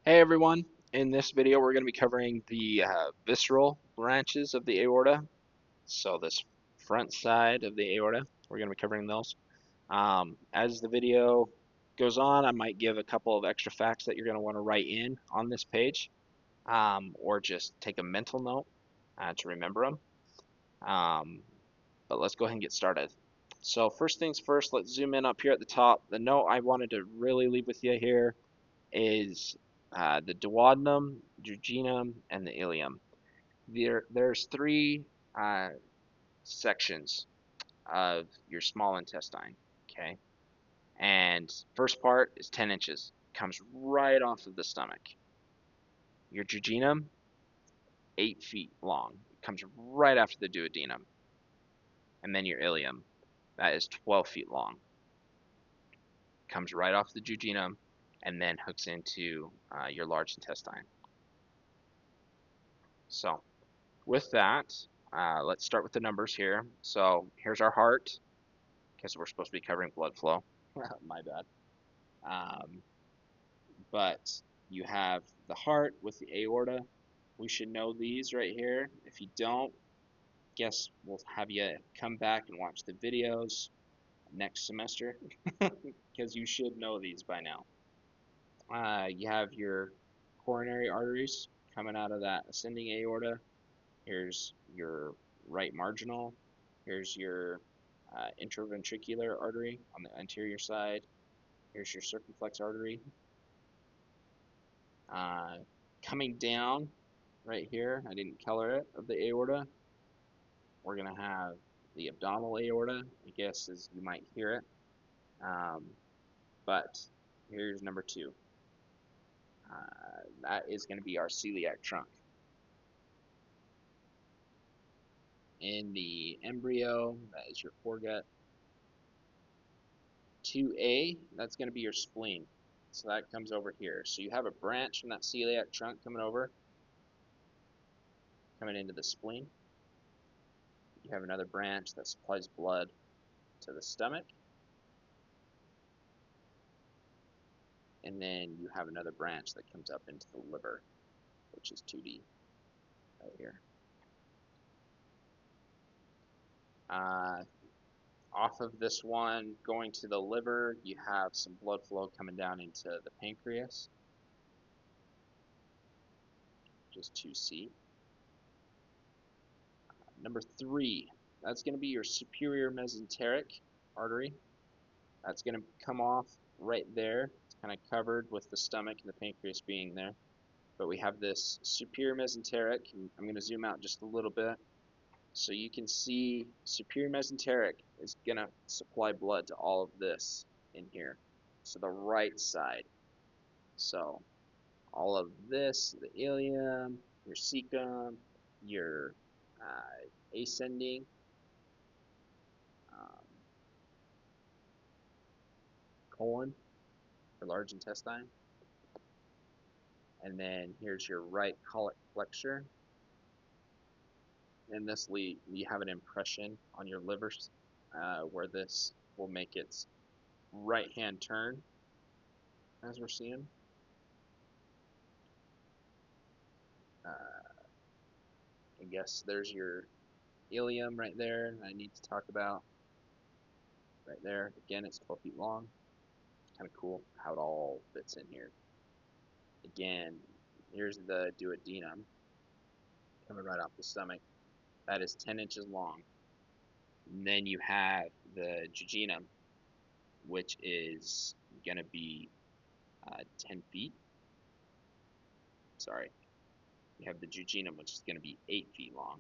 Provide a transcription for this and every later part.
Hey everyone, in this video we're going to be covering the visceral branches of the aorta. So this front side of the aorta, we're going to be covering those. As the video goes on, I might give a couple of extra facts that you're going to want to write in on this page, or just take a mental note to remember them. But let's go ahead and get started. So first things first, let's zoom in up here at the top. The note I wanted to really leave with you here is the duodenum, jejunum, and the ileum. There's three uh, sections of your small intestine. Okay, and first part is 10 inches, comes right off of the stomach. Your jejunum, 8 feet long, comes right after the duodenum, and then your ileum, that is 12 feet long, comes right off the jejunum, and then hooks into your large intestine. So with that, let's start with the numbers here. So here's our heart, because we're supposed to be covering blood flow. My bad. Um, but you have the heart with the aorta. We should know these right here. If you don't, guess we'll have you come back and watch the videos next semester, because you should know these by now. You have your coronary arteries coming out of that ascending aorta. Here's your right marginal. Here's your intraventricular artery on the anterior side. Here's your circumflex artery. Uh, Coming down right here, I didn't color it, of the aorta, we're going to have the abdominal aorta, I guess as you might hear it. Um, but here's number two. That is going to be our celiac trunk. In the embryo, that is your foregut. 2A, that's going to be your spleen. So that comes over here. So you have a branch from that celiac trunk coming into the spleen. You have another branch that supplies blood to the stomach. And then you have another branch that comes up into the liver, which is 2D right here. Off of this one, going to the liver, you have some blood flow coming down into the pancreas, which is 2C. Number 3, that's going to be your superior mesenteric artery. That's going to come off right there. It's kind of covered with the stomach and the pancreas being there. But we have this superior mesenteric, and I'm going to zoom out just a little bit. So you can see superior mesenteric is going to supply blood to all of this in here. So the right side. So all of this, the ileum, your cecum, your ascending, um, colon, or large intestine. And then here's your right colic flexure. And this you have an impression on your liver where this will make its right hand turn, as we're seeing. Uh, I guess there's your ileum right there I need to talk about. Right there, again, it's 12 feet long. Kind of cool how it all fits in here. Again, here's the duodenum coming right off the stomach. That is 10 inches long. And then you have the jejunum, which is going to be 10 feet. Sorry. You have the jejunum, which is going to be 8 feet long.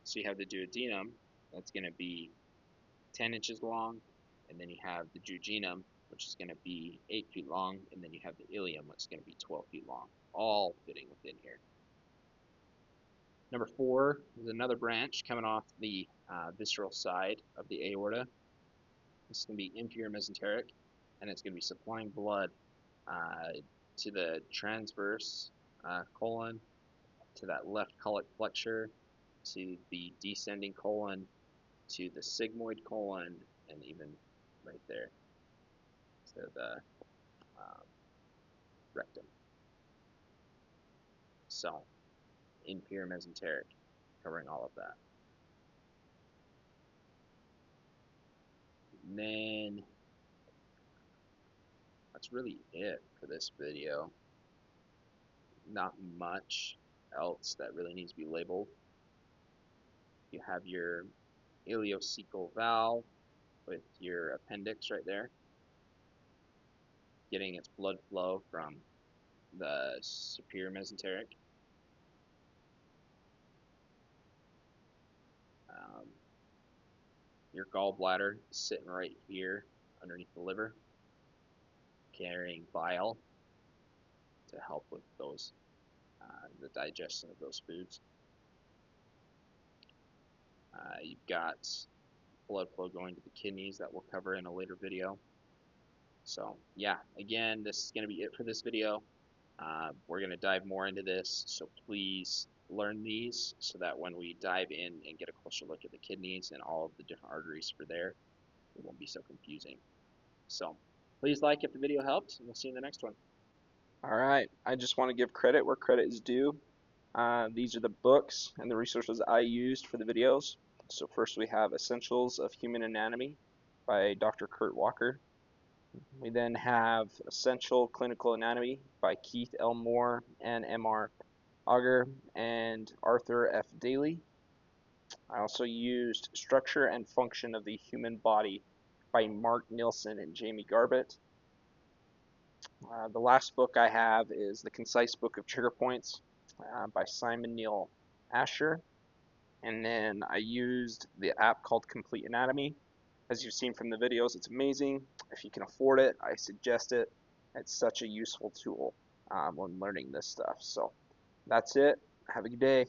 So you have the duodenum, that's going to be 10 inches long, and then you have the jejunum, which is going to be 8 feet long, and then you have the ileum, which is going to be 12 feet long, all fitting within here. Number 4 is another branch coming off the visceral side of the aorta. This is going to be inferior mesenteric, and it's going to be supplying blood to the transverse colon, to that left colic flexure, to the descending colon, to the sigmoid colon, and even right there to the rectum. So, inferior mesenteric, covering all of that. And then that's really it for this video. Not much else that really needs to be labeled. You have your ileocecal valve with your appendix right there, getting its blood flow from the superior mesenteric. Um, your gallbladder is sitting right here underneath the liver, carrying bile to help with those the digestion of those foods. You've got blood flow going to the kidneys that we'll cover in a later video. So yeah, again, this is going to be it for this video. We're going to dive more into this, so please learn these so that when we dive in and get a closer look at the kidneys and all of the different arteries for there, it won't be so confusing. So please like if the video helped, and we'll see you in the next one. All right, I just want to give credit where credit is due. These are the books and the resources I used for the videos. So first we have Essentials of Human Anatomy by Dr. Kurt Walker. We then have Essential Clinical Anatomy by Keith L. Moore and M.R. Auger and Arthur F. Daly. I also used Structure and Function of the Human Body by Mark Nilsson and Jamie Garbett. The last book I have is The Concise Book of Trigger Points by Simon Neil Asher. And then I used the app called Complete Anatomy. As you've seen from the videos, it's amazing. If you can afford it, I suggest it. It's such a useful tool when learning this stuff. So that's it. Have a good day.